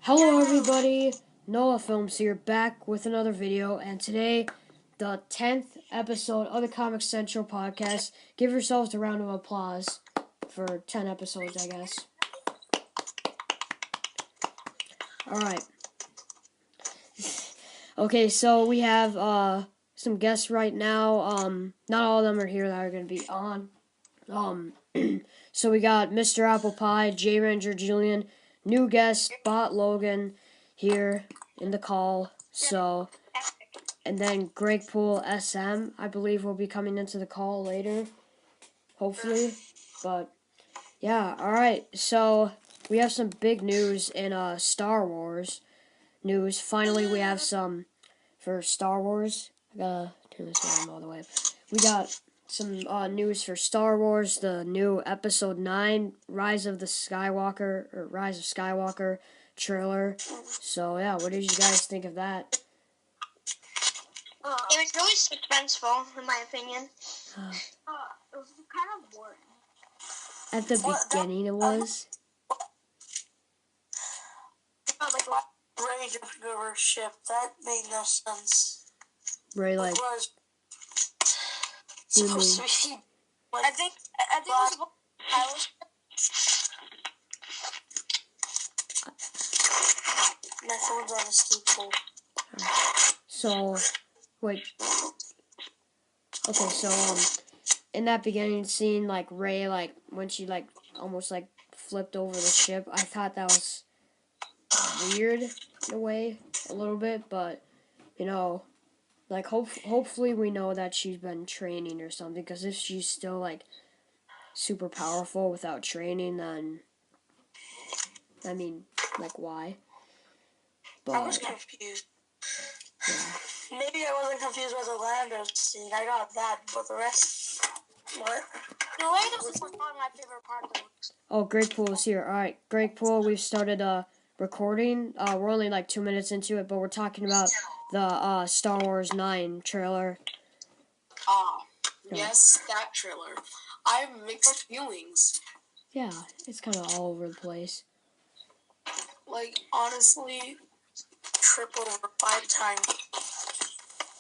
Hello everybody, Noah Films here, back with another video, and today, the 10th episode of the Comic Central podcast. Give yourselves a round of applause for 10 episodes, I guess. Alright. Okay, so we have some guests right now. Not all of them are here that are going to be on. So we got Mr. Apple Pie, J Ranger Julian, new guest, Bot Logan here in the call. So, and then Greg Poole SM, I believe, will be coming into the call later, hopefully. But yeah, all right. So we have some big news in Star Wars news. Finally, we have some for Star Wars. I gotta turn this volume all the way. We got some news for Star Wars, the new Episode 9, Rise of Skywalker trailer. So yeah, what did you guys think of that? It was really suspenseful, in my opinion. It was kind of boring. At the beginning, it was. Like Ray jumping over a ship. That made no sense. Ray, like, it was you mean? supposed to be. Like, I think it was supposed to be My phone's on a sleep hold. So, wait. Okay, so, in that beginning scene, like, Ray, like, when she, like, almost, like, flipped over the ship, I thought that was weird, in a way, a little bit, but, you know, like, hopefully we know that she's been training or something, because if she's still, like, super powerful without training, then, I mean, like, why? But, I was confused. yeah. Maybe I wasn't confused with the Lando scene. I got that, but the rest, what? The Lando scene was probably my favorite part of the movie. Oh, Greg Poole is here. Alright, Greg Poole, we've started recording. We're only like 2 minutes into it, but we're talking about the Star Wars 9 trailer. Yes, that trailer. I have mixed feelings. Yeah, it's kind of all over the place. Like, honestly, trip over 5 times.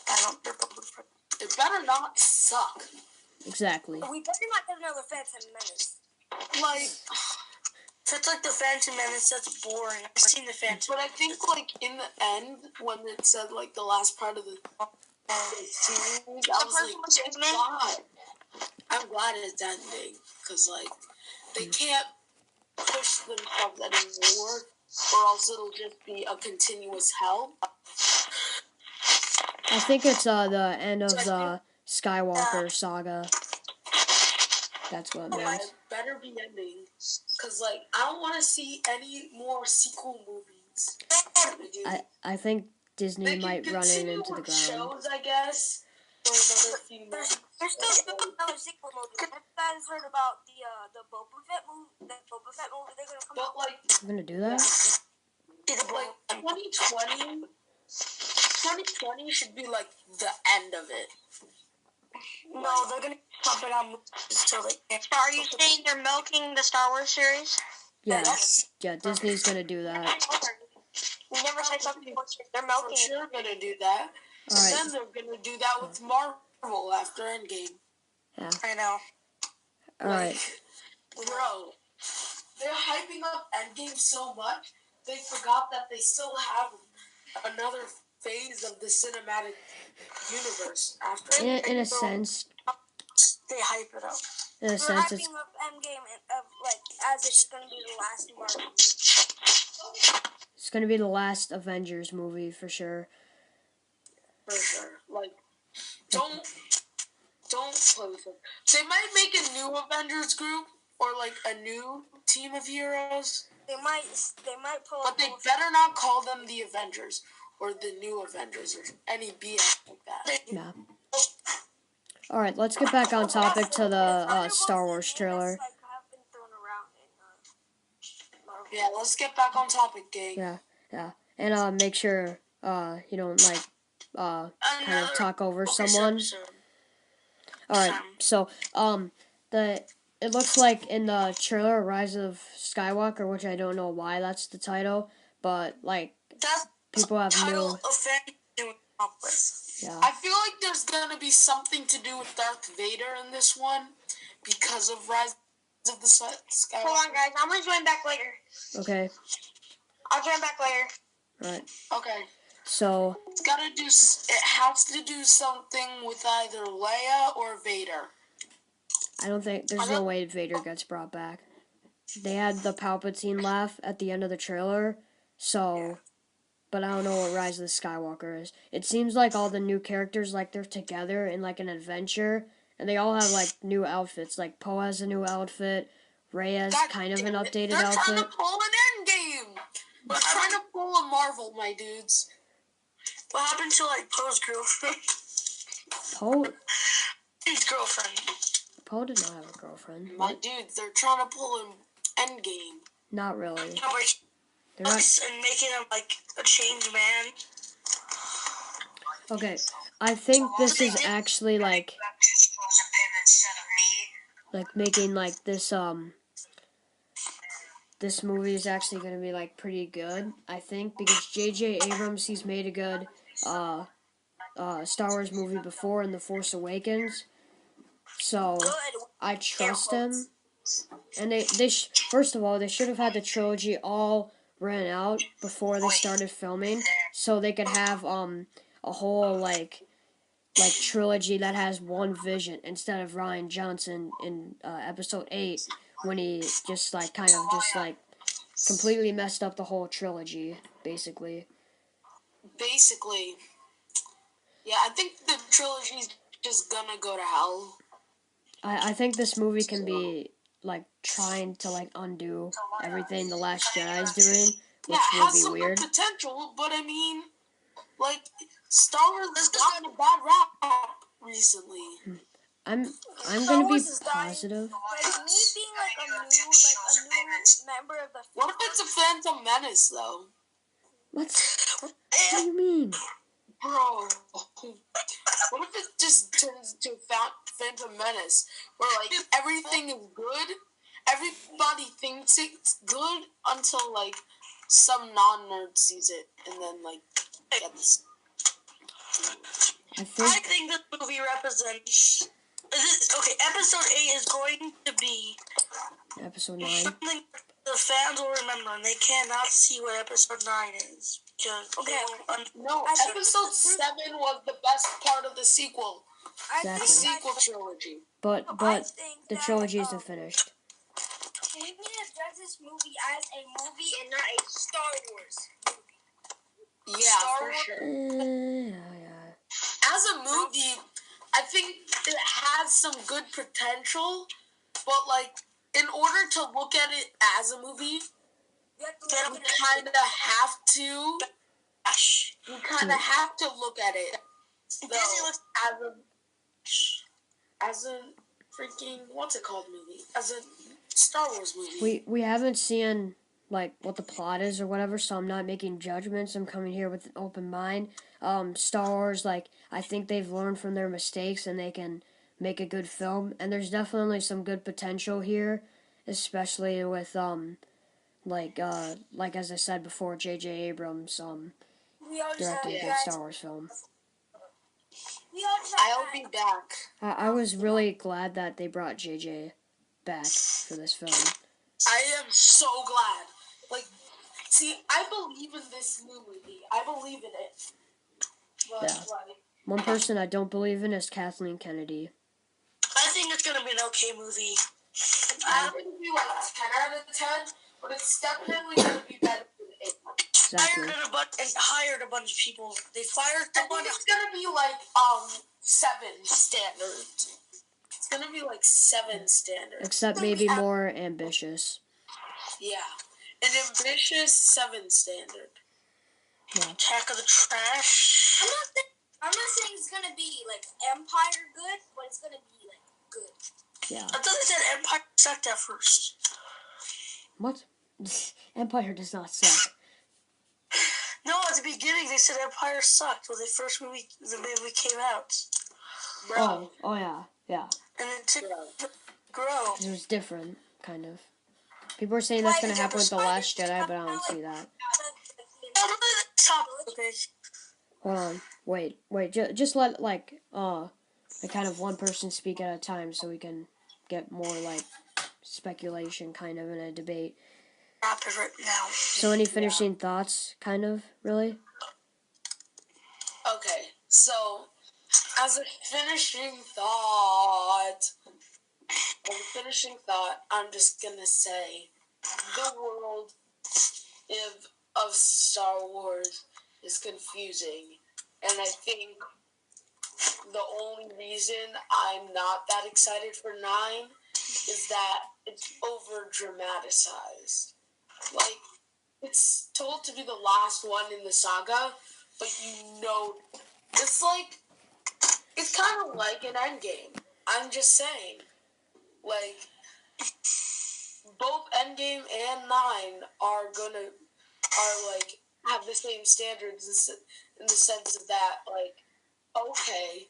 I don't trip over 5. It better not suck. Exactly. We better not get another Phantom Menace. Like, if it's like the Phantom Menace, that's boring. I've seen the Phantom. But I think, like, in the end, when it said, like, the last part of the series, I was like, God. I'm glad it's ending. Because, like, they can't push themselves anymore, or else it'll just be a continuous hell. I think it's the end of the Skywalker saga. That's what it means. It better be ending. Because, like, I don't want to see any more sequel movies. I think Disney might run it into the ground. Shows, I guess, for another few months. There's still another sequel movie. Have you guys heard about the Boba Fett movie? The Boba Fett movie they're gonna come out. But, like, I'm gonna do that. Like 2020 should be like the end of it. No, they're gonna pump it on movies till they can't. So are you saying they're milking the Star Wars series? Yeah, yeah, Disney's gonna do that. We never said something. They're milking. For sure gonna do that. All right. Then they're gonna do that with Marvel after Endgame. Yeah. I know. All right. Bro, they're hyping up Endgame so much, they forgot that they still have another phase of the cinematic universe after. In a sense. They hype it up. In a sense, it's. Hyping up Endgame as it's going to be the last Marvel. It's gonna be the last Avengers movie for sure. For sure. Like, don't play with it. They might make a new Avengers group or like a new team of heroes. They might pull. But they better not call them the Avengers or the new Avengers or any BS like that. Yeah. All right, let's get back on topic to the Star Wars trailer. Yeah, let's get back on topic, gang. Yeah, and make sure you don't like kind of talk over someone. All right, so it looks like in the trailer, Rise of Skywalker, which I don't know why that's the title, but like That's people have title new. of fan to accomplish. Yeah. I feel like there's gonna be something to do with Darth Vader in this one because of Rise of the Skywalker. Hold on, guys. I'm gonna join back later. Okay. I'll join back later. Right. Okay. So It's gotta do. It has to do something with either Leia or Vader. I don't think there's no way Vader gets brought back. They had the Palpatine laugh at the end of the trailer, so. But I don't know what Rise of the Skywalker is. It seems like all the new characters, like they're together in like an adventure, and they all have like new outfits. Like Poe has a new outfit, Rey has kind of an updated They're outfit. trying to pull an Endgame. They're trying to pull a Marvel, my dudes. What happened to like Poe's girlfriend? Poe His girlfriend. did not have a girlfriend. My dudes, they're trying to pull an Endgame. Not really. Yeah, but They're not. and making him like a changed man. Okay, I think this is actually like making like this movie is actually gonna be like pretty good. I think because J.J. Abrams, he's made a good Star Wars movie before in The Force Awakens, so I trust him. And first of all, they should have had the trilogy all ran out before they started filming, so they could have a whole like trilogy that has one vision instead of Ryan Johnson in Episode 8 when he just like kind of just like completely messed up the whole trilogy, basically. Yeah, I think the trilogy's just gonna go to hell. I think this movie can be like trying to like undo everything The Last Jedi's doing, which would be weird. It has some potential, but I mean, like Star Wars has gotten a bad rap recently. I'm gonna be positive. Like me being like a new member of the. What if it's a Phantom Menace though? What do you mean? Bro, what if it just turns into Phantom Menace, where like everything is good, everybody thinks it's good until like some non-nerd sees it and then like gets. I think this movie represents. Okay, Episode 8 is going to be Episode 9. something the fans will remember, and they cannot see what Episode 9 is. No, Episode 7 was the best part of the sequel. Exactly. The sequel trilogy. But the trilogy isn't finished. We need to judge this movie as a movie and not a Star Wars movie. Yeah, for sure. Yeah. As a movie, I think it has some good potential, but like in order to look at it as a movie, we kind of have to. We kind of have to look at it though, as a freaking what's it called movie, as a Star Wars movie. We haven't seen like what the plot is or whatever, so I'm not making judgments. I'm coming here with an open mind. Star Wars, like I think they've learned from their mistakes and they can make a good film. And there's definitely some good potential here, especially with like as I said before, J.J. Abrams directing a good Star Wars film. I'll be back. I was really glad that they brought J.J. back for this film. I am so glad. Like, see, I believe in this new movie. I believe in it. But, Yeah. One person I don't believe in is Kathleen Kennedy. I think it's gonna be an okay movie. I'm gonna be like 10 out of 10, but it's definitely gonna be better than 8. Exactly. Hired a bunch of people. They fired I think it's gonna be like 7 standard. It's gonna be like 7 standard. Except maybe more ambitious. Yeah, an ambitious 7 standard. Yeah. Attack of the Trash. I'm not saying it's gonna be like Empire good, but it's gonna be like good. Yeah. I thought they said Empire sucked at first. What? Empire does not suck. No, at the beginning they said Empire sucked when the movie came out. Bro. Oh yeah. And it took to grow. It was different, kind of. People are saying that's gonna happen with The Last Jedi, but I don't see that. topic, okay? Hold on. Wait. Just let like kind of one person speak at a time so we can get more like speculation kind of in a debate. Rapid right now. So any finishing thoughts, kind of, really? Okay, so as a finishing thought, I'm just gonna say the world of Star Wars is confusing, and I think the only reason I'm not that excited for 9 is that it's over dramatized. Like, it's told to be the last one in the saga, but it's like, it's kind of like an Endgame. I'm just saying. Like, both Endgame and 9 have the same standards in the sense of that, like, okay,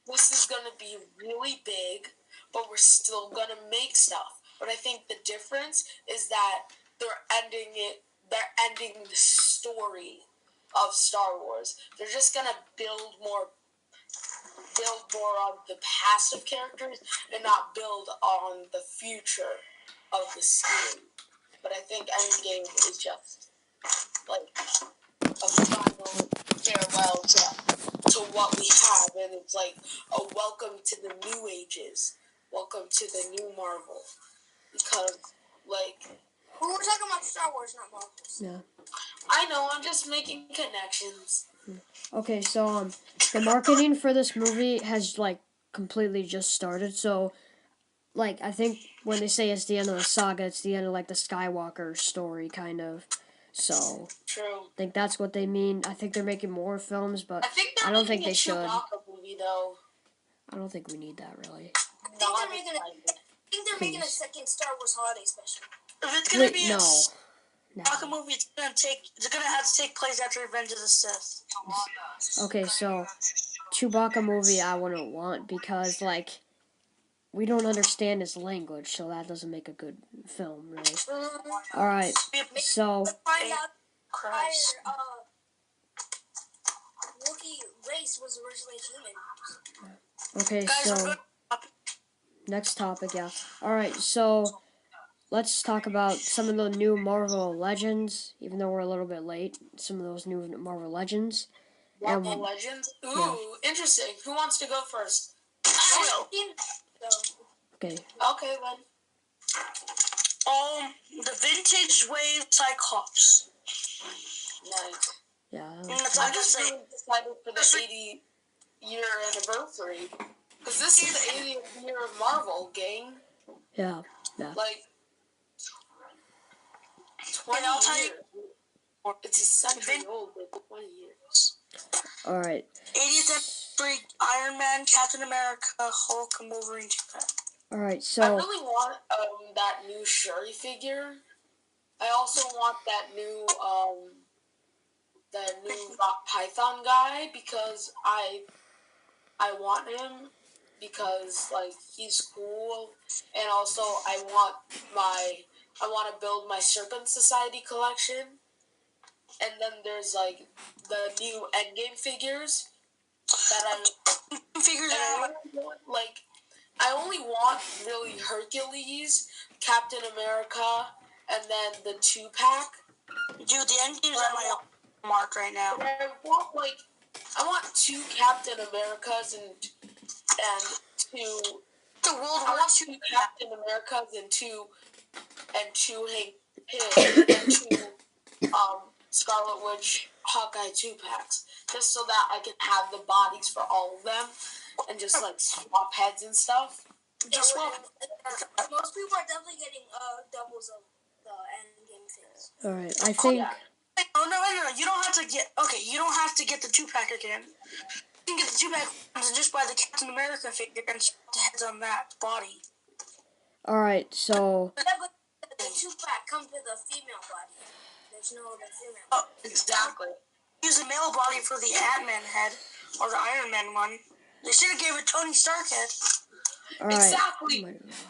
this is gonna be really big, but we're still gonna make stuff. But I think the difference is that they're ending the story of Star Wars. They're just gonna build more on the past of characters and not build on the future of the series. But I think Endgame is just like a final farewell to what we have, and it's like a welcome to the new ages, welcome to the new Marvel, because like Well, we're talking about Star Wars, not Marvels. Yeah. I know, I'm just making connections. Okay, so the marketing for this movie has like completely just started. So, like, I think when they say it's the end of the saga, it's the end of like the Skywalker story, kind of. So, True. I think that's what they mean. I think they're making more films, but I don't think they should. Chewbacca movie though. I don't think we need that really. I think they're making a second Star Wars holiday special. If it's gonna be no. a Chewbacca movie, it's gonna have to take place after Revenge of the Sith. Okay, so Chewbacca movie I wouldn't want because like we don't understand his language, so that doesn't make a good film, really. All right, so Find out Wookiee race was originally human. Okay, so next topic, yeah. All right, so let's talk about some of the new Marvel Legends. Even though we're a little bit late, some of those new Marvel Legends. Marvel Legends? Ooh, interesting. Who wants to go first? I will. Okay. Okay, then. The vintage wave Cyclops. Nice. Yeah. I'm just really excited for the 80-year anniversary. Because this is the 80th year of Marvel, gang. Yeah. Like, 20 years. It's a century old, but 20 years. All right. 80th anniversary, Iron Man, Captain America, Hulk, and Wolverine. All right, so I really want that new Shuri figure. I also want that new Rock Python guy because I want him because like he's cool, and also I want to build my Serpent Society collection. And then there's like the new Endgame figures that I only want really Hercules, Captain America, and then the 2-pack. Dude, the Endgame's on my mark right now. I want 2 Captain Americas and 2. I want 2 Captain Americas and 2 Hank Pym and 2 Scarlet Witch Hawkeye 2-packs, just so that I can have the bodies for all of them and just like swap heads and stuff. Most people are definitely getting doubles of the Endgame things. all right, I think. Oh no! You don't have to get. Okay, you don't have to get the 2-pack again. You can get the 2-pack and just buy the Captain America figure and swap the heads on that body. All right, so. Yeah, but the 2-pack comes with a female body. There's no other female. Oh, exactly. Use a male body for the Ant-Man head or the Iron Man one. They should have gave it Tony Stark head. All right. Exactly.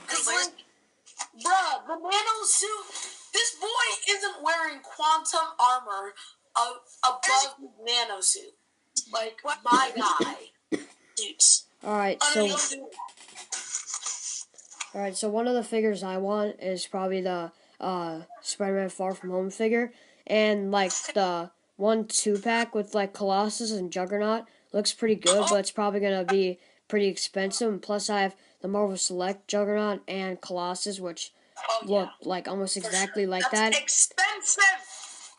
Because, like, bruh, the nano suit This boy isn't wearing quantum armor above nanosuit. Like, my guy. Suits. Alright, so one of the figures I want is probably the Spider-Man Far From Home figure. And, like, the 1-2-pack with, like, Colossus and Juggernaut looks pretty good, but it's probably going to be pretty expensive. And plus, I have the Marvel Select Juggernaut and Colossus, which look like almost exactly like that. Expensive!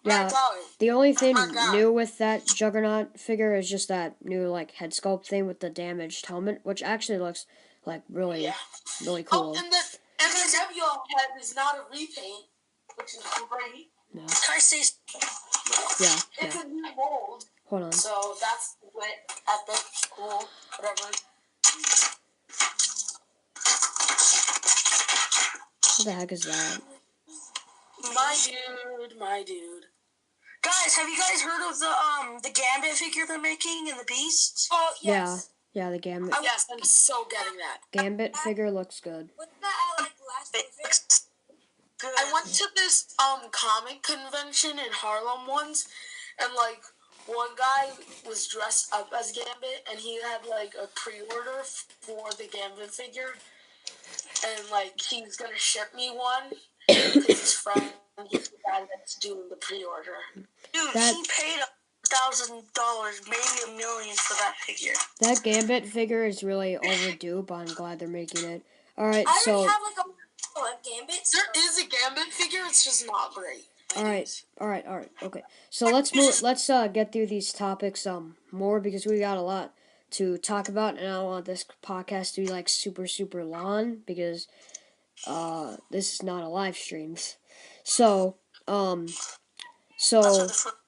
Yeah, the only thing new with that Juggernaut figure is just that new, like, head sculpt thing with the damaged helmet, which actually looks, like, really cool. Oh, and the Nebula head is not a repaint, which is great. No. Can I say? Yeah. It's a new mold. Hold on. So that's lit, epic, cool, whatever. What the heck is that? My dude. Guys, have you guys heard of the Gambit figure they're making in the Beast? Oh, yes. Yeah, the Gambit. Yes, I'm so getting that. Gambit figure looks good. Wasn't that like last Good. I went to this comic convention in Harlem once, and like one guy was dressed up as Gambit, and he had like a pre-order for the Gambit figure, and like he's gonna ship me one because his friend is the guy that's doing the pre-order. Dude, he paid $1,000, maybe $1 million for that figure. That Gambit figure is really overdue, but I'm glad they're making it. Alright, I so... already have like a Gambit. There is a Gambit figure, it's just not great. Alright, okay. So let's get through these topics more, because we got a lot to talk about, and I don't want this podcast to be like super long, because this is not a live stream. So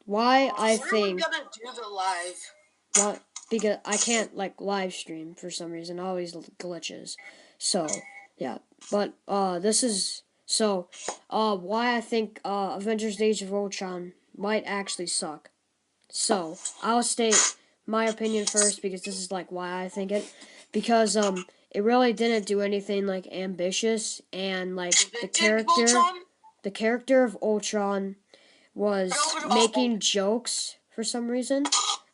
why I think... We're gonna do the live. What? Because I can't, like, live stream for some reason. It always glitches. So, yeah. But, this is... So, why I think, Avengers Age of Ultron might actually suck. So, I'll state my opinion first, because this is, like, why I think it. Because, it really didn't do anything, like, ambitious, and, like, the character of Ultron was making jokes for some reason.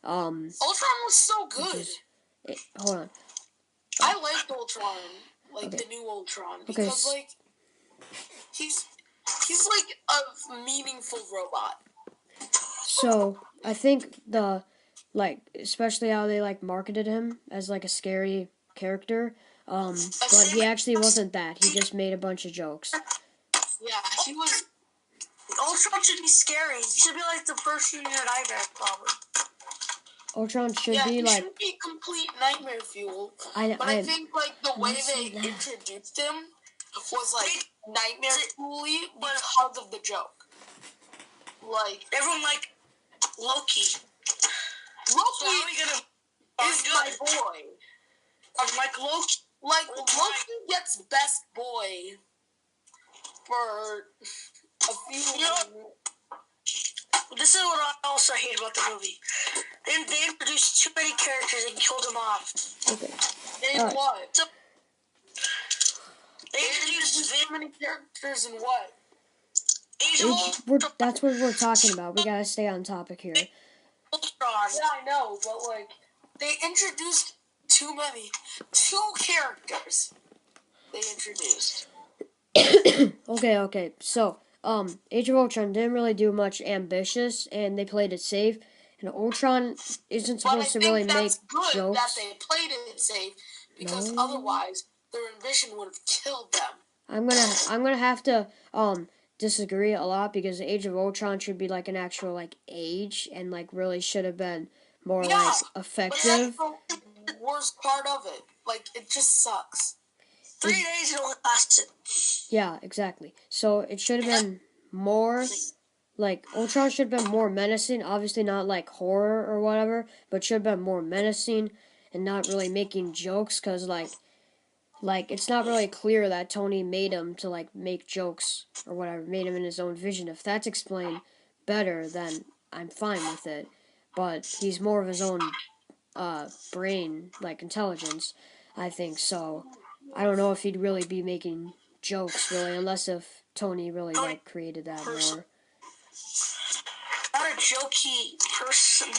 Ultron was so good. Hold on. I liked Ultron, like the new Ultron, because like he's like a meaningful robot. So I think especially how they like marketed him as like a scary character. But he actually wasn't that. He just made a bunch of jokes. Yeah, he was. Ultron should be scary. He should be like the person in your nightmare, probably. Ultron should be like... should be complete nightmare fuel. I think like the way they introduced him was like nightmare fuel-y because of the joke. Like everyone like Loki. Loki is my boy. Like Loki. Like Loki gets best boy for a few. This is what I also hate about the movie. They introduced too many characters and killed them off. Okay. In what? So, they introduced too many characters in what? That's what we're talking about. We gotta stay on topic here. Yeah, I know, but like they introduced two characters. They introduced. Okay. So, Age of Ultron didn't really do much ambitious, and they played it safe. And Ultron isn't supposed to really make jokes. That they played it safe, because otherwise their ambition would have killed them. I'm gonna have to disagree a lot, because Age of Ultron should be like an actual like age, and like really should have been more like effective. But that's the worst part of it. Like it just sucks. 3 days it only lasted. Yeah, exactly. So it should have been more, like, Ultron should have been more menacing. Obviously not, like, horror or whatever, but should have been more menacing and not really making jokes, because, like, it's not really clear that Tony made him to, like, make jokes or whatever, made him in his own vision. If that's explained better, then I'm fine with it. But he's more of his own brain, like, intelligence, I think, so I don't know if he'd really be making jokes really, unless if Tony really like created that more. Not a jokey person.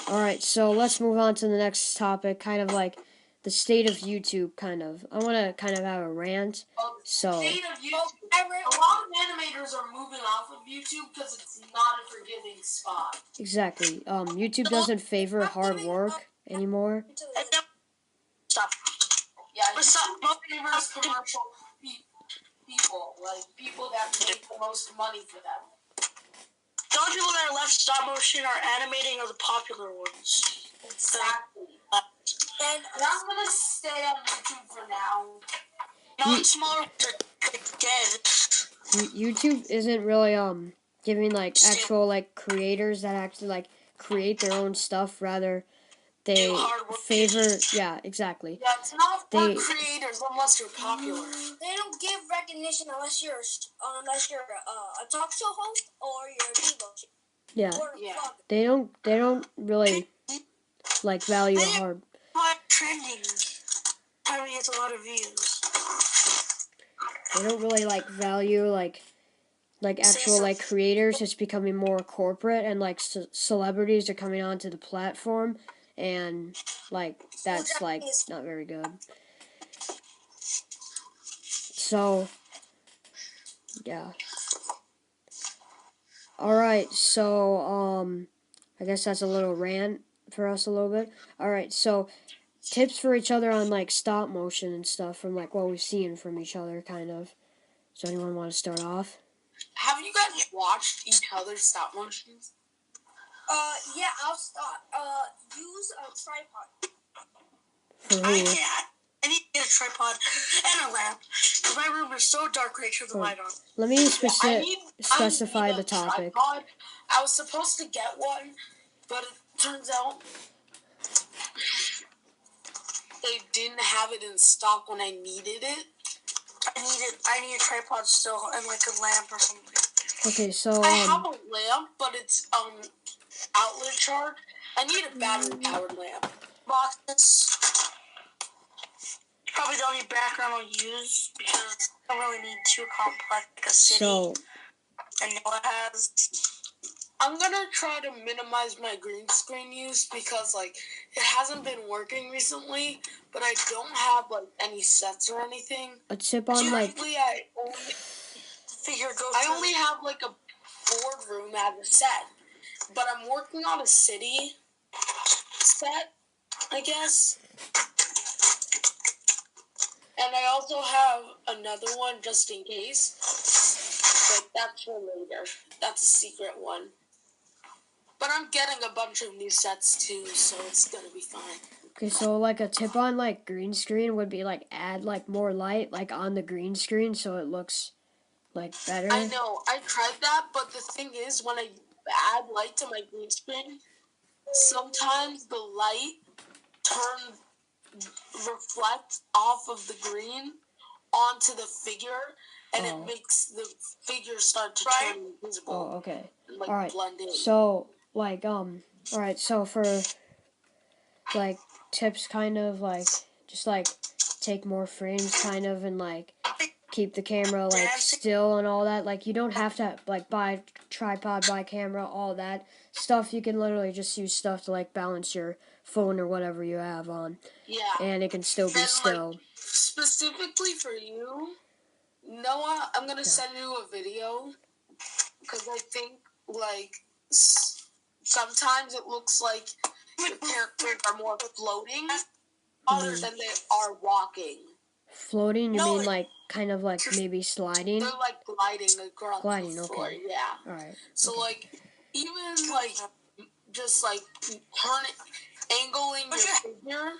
Alright, so let's move on to the next topic, kind of like the state of YouTube, kind of. I want to kind of have a rant, so... State of YouTube. A lot of animators are moving off of YouTube because it's not a forgiving spot. Exactly. YouTube doesn't favor hard work anymore. Stop. Yeah, YouTube favors commercial people, like people that make the most money for them. The only people that are left stop motion are animating are the popular ones. Exactly. And I'm gonna stay on YouTube for now. No, the smaller ones are dead. YouTube isn't really giving like actual like creators that actually like create their own stuff. Rather, they favor exactly. Yeah, it's not for creators unless you're popular. They don't give recognition unless you're a talk show host or you're a Devo. Yeah. They don't really like value hard. Trending. Probably gets a lot of views. They don't really like value like actual like creators. It's becoming more corporate, and like celebrities are coming onto the platform, and like that's like not very good. So yeah. Alright, so I guess that's a little rant for us a little bit. Alright, so tips for each other on like stop motion and stuff from like what we've seen from each other, kind of. So anyone want to start off? Have you guys watched each other's stop motions? Yeah, I'll start. Use a tripod. For who? I need to get a tripod and a lamp. My room is so dark right here, the light on. Let me specify the topic. Tripod. I was supposed to get one, but it turns out they didn't have it in stock when I needed it. I need a tripod still and like a lamp or something. Okay, so I have a lamp, but it's outlet charged. I need a battery powered lamp. Boxes. Probably the only background I'll use because I don't really need too complex a city. So and Noah has. I'm gonna try to minimize my green screen use because like it hasn't been working recently, but I don't have like any sets or anything. a tip on like I only have like a boardroom as a set, but I'm working on a city set, I guess. And I also have another one just in case. But that's for later. That's a secret one. But I'm getting a bunch of new sets too, so it's gonna be fine. Okay, so like a tip on like green screen would be like add like more light like on the green screen so it looks like better. I know, I tried that, but the thing is when I add light to my green screen, sometimes the light reflects off of the green onto the figure, and it makes the figure start to turn invisible. Oh, okay. And, like, all right. blend in. So like all right. So for like tips, kind of like just like take more frames, kind of, and like keep the camera like still and all that. Like you don't have to like buy tripod, buy camera, all that stuff. You can literally just use stuff to like balance your phone or whatever you have on. Yeah. And it can still be still. Like, specifically for you, Noah, I'm gonna send you a video because I think like sometimes it looks like the characters are more floating than they are walking. Floating? You mean like kind of like maybe sliding? They're like gliding across the floor. Okay. Yeah. Alright. So like even like just like angling your figure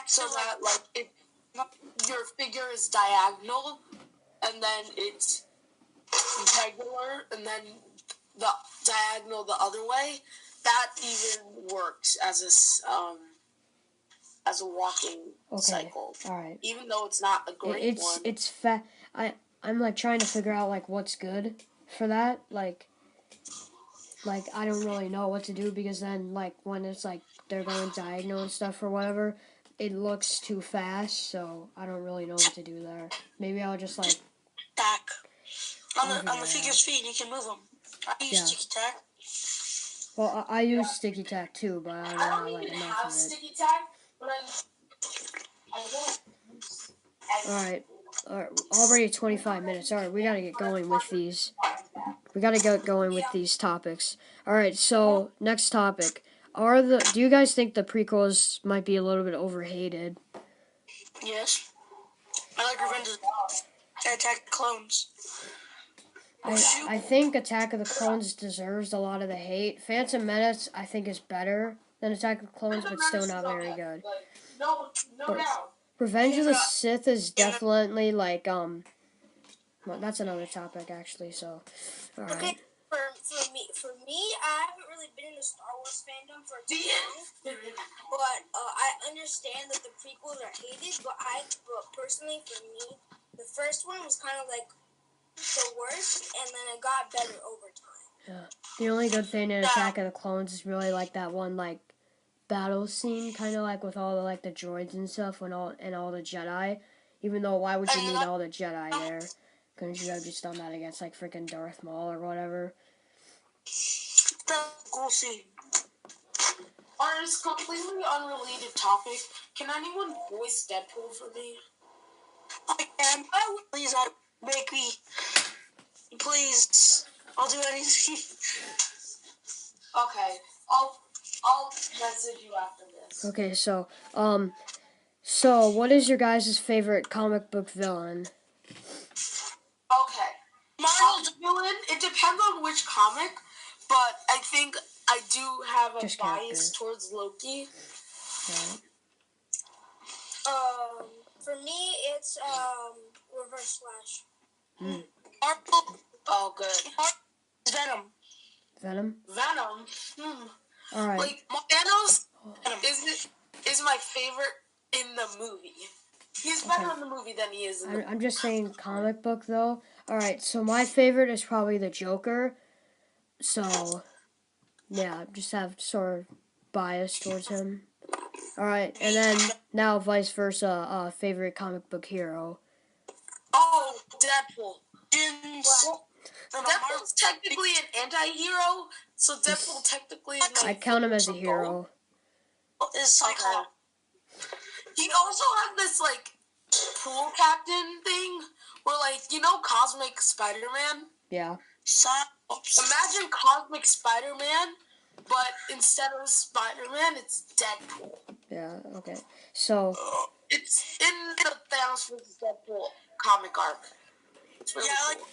so that like if your figure is diagonal and then it's regular and then the diagonal the other way, that even works as a walking cycle. All right. Even though it's not a great one. It's I'm like trying to figure out like what's good for that. Like I don't really know what to do because then like when it's like they're going diagonal and stuff or whatever, it looks too fast, so I don't really know what to do there. Maybe I'll just like Tack. On I'll the figure it figure's feet, you can move them. I use Yeah. sticky tack. Well, I use sticky tack too, but I don't I know don't like even enough have of it. sticky tack, but I don't use All right, already 25 minutes. All right, we gotta get going with these. We gotta get going with these topics. All right, so next topic. Do you guys think the prequels might be a little bit overhated? Yes. I like Revenge of the Attack the Clones. I think Attack of the Clones deserves a lot of the hate. Phantom Menace, I think, is better than Attack of the Clones, but still not very good. no But doubt. Revenge of the Sith is definitely like well, that's another topic actually. So, all right. Okay, for me, I haven't really been in the Star Wars fandom for too long, but I understand that the prequels are hated. But personally, for me, the first one was kind of like the worst, and then it got better over time. Yeah. The only good thing in Attack of the Clones is really like that one like battle scene, kind of like with all the like the droids and stuff, and all the Jedi. Even though why would you need all the Jedi there? Couldn't you have just done that against like freaking Darth Maul or whatever? The cool scene. On this completely unrelated topic, can anyone voice Deadpool for me? I can. Please, make me. Please, I'll do anything. Okay, I'll message you after this. Okay, so what is your guys' favorite comic book villain? Okay. Marvel's villain, it depends on which comic, but I think I do have a Just bias character. towards Loki. Right. For me, it's Reverse Flash. Marvel, Oh, good. Venom. Venom? All right. Like, Thanos is my favorite in the movie. He's better in the movie than he is in the I'm just saying comic book though. All right, so my favorite is probably the Joker. So, yeah, just have sort of bias towards him. All right, and then now vice versa. Favorite comic book hero. Oh, Deadpool. Well, Deadpool's technically an anti-hero, so Deadpool technically is I count him as a hero. Is Cyclops. He also has this, like, pool captain thing, where, like, you know Cosmic Spider-Man? Yeah. Cyclops. Imagine Cosmic Spider-Man, but instead of Spider-Man, it's Deadpool. Yeah. Okay. So. It's in the Thanos vs. Deadpool comic arc. It's really cool.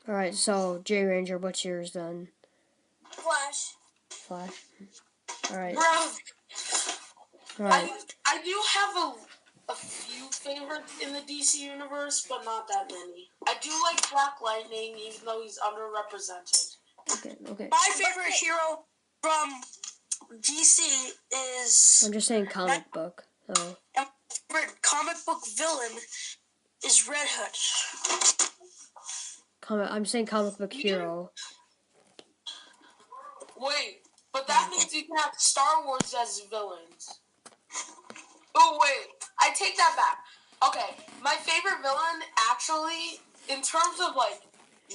All right. So J Ranger, what's yours then? Flash. Flash. All right. Bro, All right. I do have a few favorites in the DC universe, but not that many. I do like Black Lightning, even though he's underrepresented. Okay. My favorite hero from DC is. I'm just saying comic book. Oh. And my favorite comic book villain is Red Hood. I'm saying comic book hero. Wait, but that means you can have Star Wars as villains. Oh, wait. I take that back. Okay, my favorite villain, actually, in terms of, like,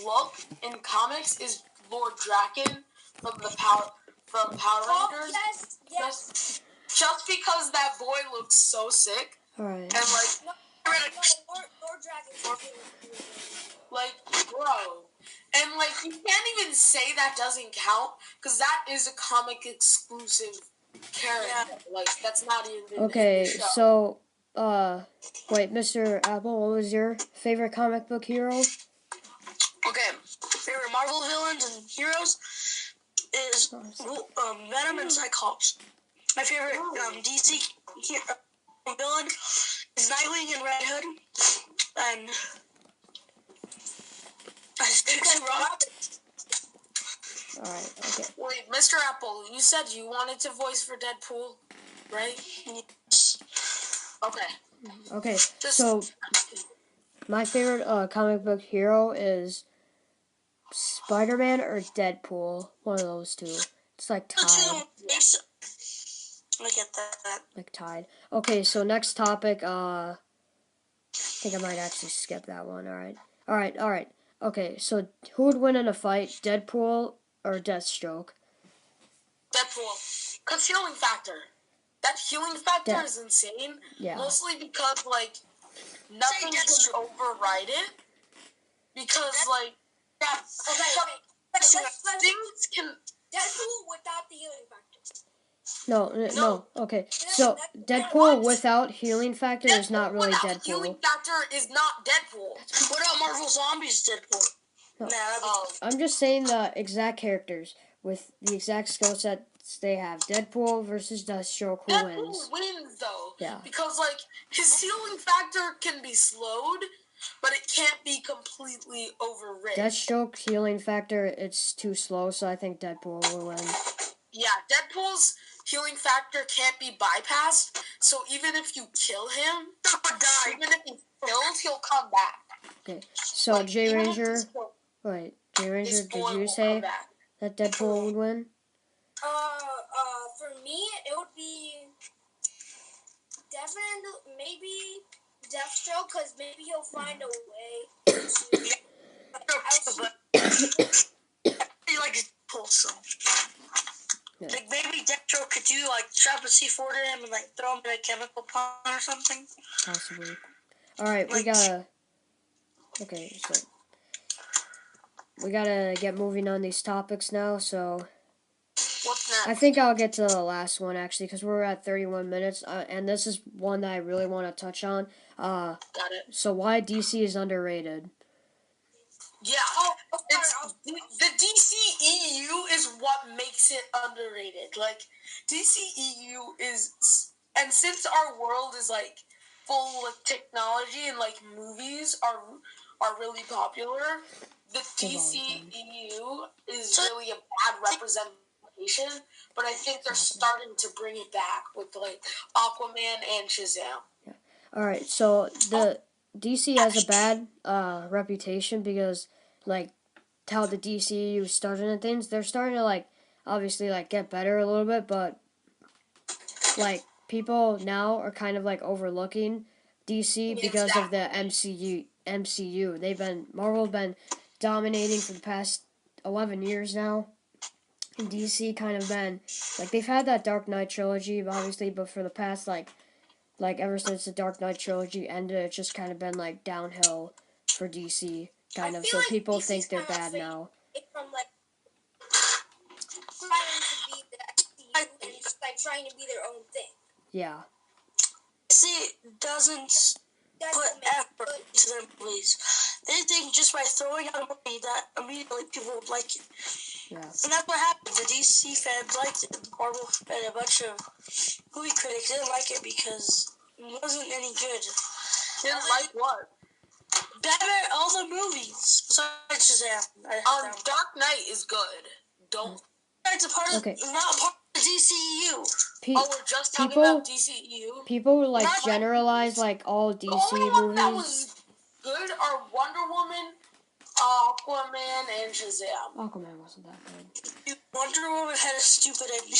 look in comics, is Lord Draken from Power Rangers. Yes. Just because that boy looks so sick. All right. And, like, Lord Dragon. like, bro. And, like, you can't even say that doesn't count, because that is a comic exclusive character. Yeah. Like, that's not even Okay, in the show. so, wait, Mr. Apple, what was your favorite comic book hero? Okay, favorite Marvel villains and heroes is Venom and Cyclops. My favorite DC villain is Nightwing and Red Hood. And I picked Robin. Alright, okay. Wait, Mr. Apple, you said you wanted to voice for Deadpool, right? Yes. Okay. So my favorite comic book hero is Spider-Man or Deadpool. One of those two. It's like tied. I get that. Like tied. Okay, so next topic. I think I might actually skip that one. All right. Okay, so who would win in a fight, Deadpool or Deathstroke? Deadpool. Cause healing factor. That healing factor is insane. Yeah. Mostly because like nothing can override it. Because like things can. Deadpool without the healing factor. No. Okay, so Deadpool without healing factor is not really without Deadpool. Healing factor is not Deadpool. What about Marvel Zombies Deadpool? No. Nah, I'm just saying the exact characters with the exact skill sets they have. Deadpool versus Deathstroke, who Deadpool wins though. Yeah. Because like his healing factor can be slowed, but it can't be completely overridden. Deathstroke healing factor, it's too slow, so I think Deadpool will win. Yeah, Deadpool's healing factor can't be bypassed, so even if you kill him, even if he's killed, he'll come back. Okay, so like, J Ranger, his did boy you will say come back. that Deadpool would win? For me, it would be definitely maybe Deathstroke, because maybe he'll find a way to. he likes Deadpool so. Yeah. Like maybe Deathstroke could you like strap a C4 to him and like throw him in a chemical pond or something. Possibly. All right, Like, Okay, so we gotta get moving on these topics now. So what's next? I think I'll get to the last one actually, because we're at 31 minutes, and this is one that I really want to touch on. Got it. So why DC is underrated? Yeah, the DCEU is what makes it underrated. Like DCEU is, and since our world is like full of technology and like movies are really popular, the DCEU is really a bad representation. But I think they're starting to bring it back with like Aquaman and Shazam. Yeah. All right, so the DC has a bad reputation because like how the DCU started and things, they're starting to like obviously like get better a little bit, but like people now are kind of like overlooking DC because of the MCU. Marvel's been dominating for the past 11 years now. And DC kind of been like they've had that Dark Knight trilogy obviously, but for the past like ever since the Dark Knight trilogy ended, it's just kind of been like downhill for DC kind of. So like people DC's think they're bad now. From like trying to be the MCU and just like trying to be their own thing. Yeah. DC doesn't put effort into their movies. They think just by throwing out a movie that immediately people would like it. Yeah. And that's what happened. The DC fans liked it. Marvel and a bunch of movie critics didn't like it because it wasn't any good. Didn't like what? Batman, all the movies. Besides Shazam. Dark Knight is good. Don't. It's a part of, not part of the DCEU. We're just talking about DCEU? People like generalize like all DC the only one movies. that was good are Wonder Woman, Aquaman, and Shazam. Aquaman wasn't that good. Wonder Woman had a stupid ending.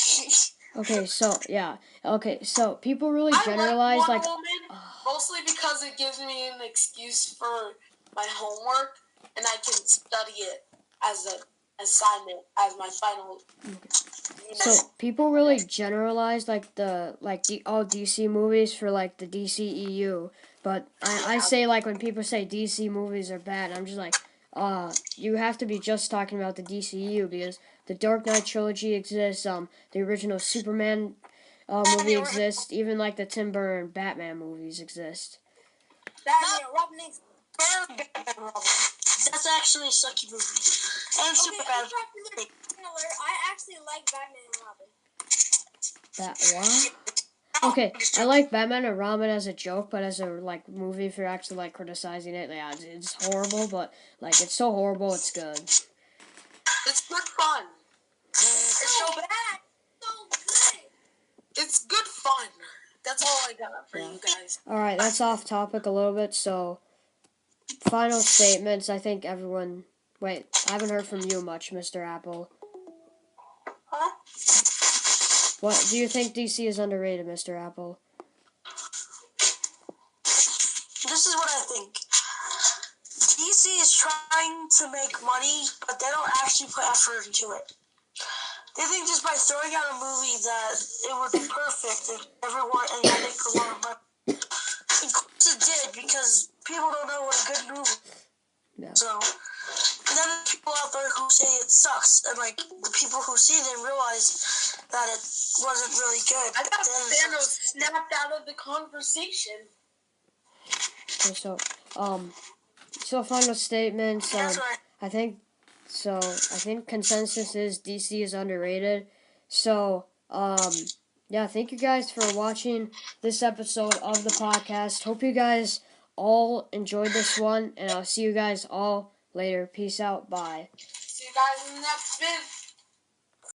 Okay, so people really generalize like Wonder Woman, mostly because it gives me an excuse for my homework, and I can study it as an assignment as my final. So people really generalize like all DC movies for like the DCEU, but I say like when people say DC movies are bad, I'm just like, you have to be just talking about the DCEU because the Dark Knight trilogy exists, the original Superman movie exists, even like the Tim Burton Batman movies exist. That's actually a sucky movie. And Superman. I actually like Batman and Robin. What? Okay, I like Batman and Robin as a joke, but as a like movie, if you're actually like criticizing it, yeah, it's horrible. But like, it's so horrible, it's good. It's good fun. It's so bad. So good. It's good fun. That's all I got for you guys. All right, that's off topic a little bit. So, final statements. I think everyone. Wait, I haven't heard from you much, Mr. Apple. Huh? What do you think DC is underrated, Mr. Apple? This is what I think. DC is trying to make money, but they don't actually put effort into it. They think just by throwing out a movie that it would be perfect and everyone and you'll make a lot of money. Of course it did, because people don't know what a good movie is. Yeah. So, and then there's people out there who say it sucks, and like the people who see it and realize that it wasn't really good. I thought Thanos snapped out of the conversation. So final statements. That's right. I think consensus is DC is underrated. So, yeah, thank you guys for watching this episode of the podcast. Hope you guys all enjoyed this one, and I'll see you guys all later. Peace out. Bye. See you guys in the next vid.